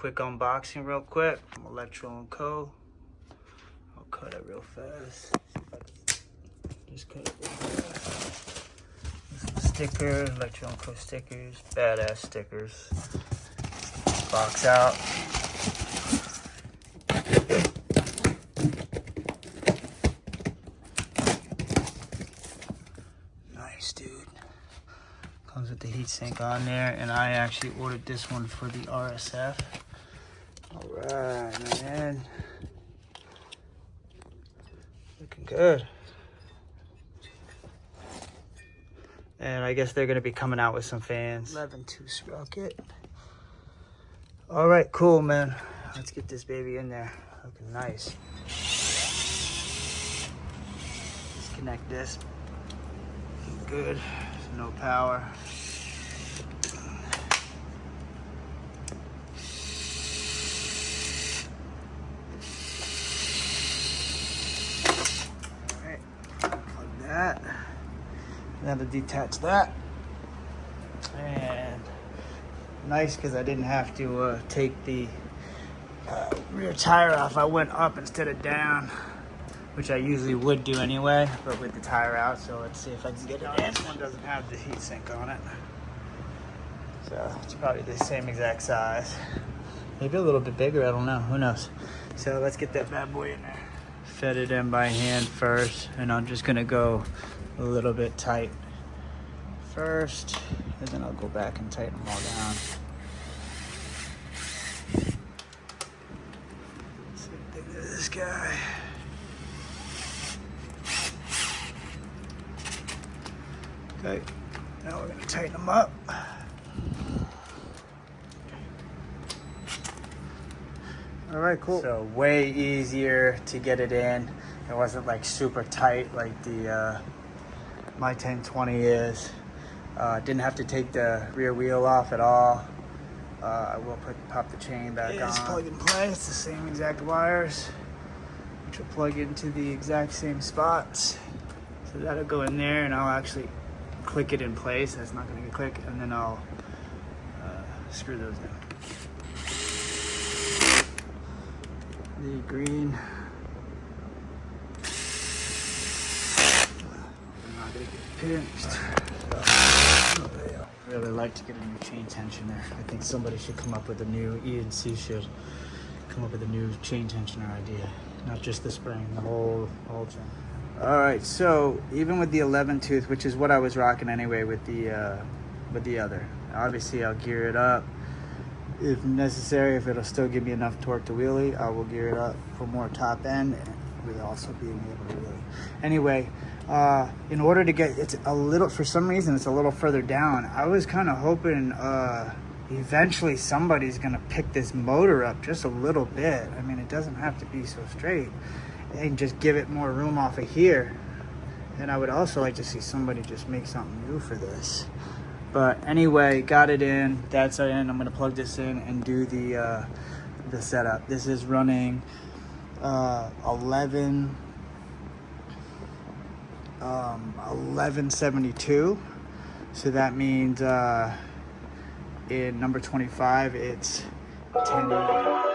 quick unboxing real quick. Electro & Co. I'll cut it real fast. Just cut it real fast. Some stickers, Electro & Co stickers, badass stickers. Box out. Nice, dude. Comes with the heatsink on there, and I actually ordered this one for the RSF. All right, man. Looking good. And I guess they're gonna be coming out with some fans. 11.2 Sprocket. All right, cool, man. Let's get this baby in there. Looking nice. Disconnect this. Good. No power. All right, plug that. Now to detach that. And nice, because I didn't have to take the rear tire off. I went up instead of down, which I usually would do anyway, but with the tire out. So let's see if I can get it in. This one doesn't have the heat sink on it, so it's probably the same exact size, maybe a little bit bigger, I don't know, who knows. So let's get that bad boy in there. Fed it in by hand first, and I'm just gonna go a little bit tight first, and then I'll go back and tighten them all down. Same thing to this guy. Okay, now we're gonna tighten them up. All right, cool. So way easier to get it in. It wasn't like super tight like the my 1020 is. Didn't have to take the rear wheel off at all. I will pop the chain back on. It's plug and play. It's the same exact wires, which will plug into the exact same spots. So that'll go in there, and I'll actually click it in place. That's not going to click, and then I'll screw those in. The green. I'm not going to get pinched. I really like to get a new chain tensioner. I think somebody should come up with a new, E&C should come up with a new chain tensioner idea. Not just the spring, the whole thing. All right, so even with the 11 tooth, which is what I was rocking anyway with the other, obviously I'll gear it up if necessary. If it'll still give me enough torque to wheelie, I will gear it up for more top end, with also being able to wheelie. Anyway, in order to get, it's a little, for some reason it's a little further down. I was kind of hoping eventually somebody's gonna pick this motor up just a little bit. I mean, it doesn't have to be so straight, and just give it more room off of here. And I would also like to see somebody just make something new for this. But anyway, got it in, that's in. I'm gonna plug this in and do the setup. This is running 1172. So that means in number 25, it's 1080.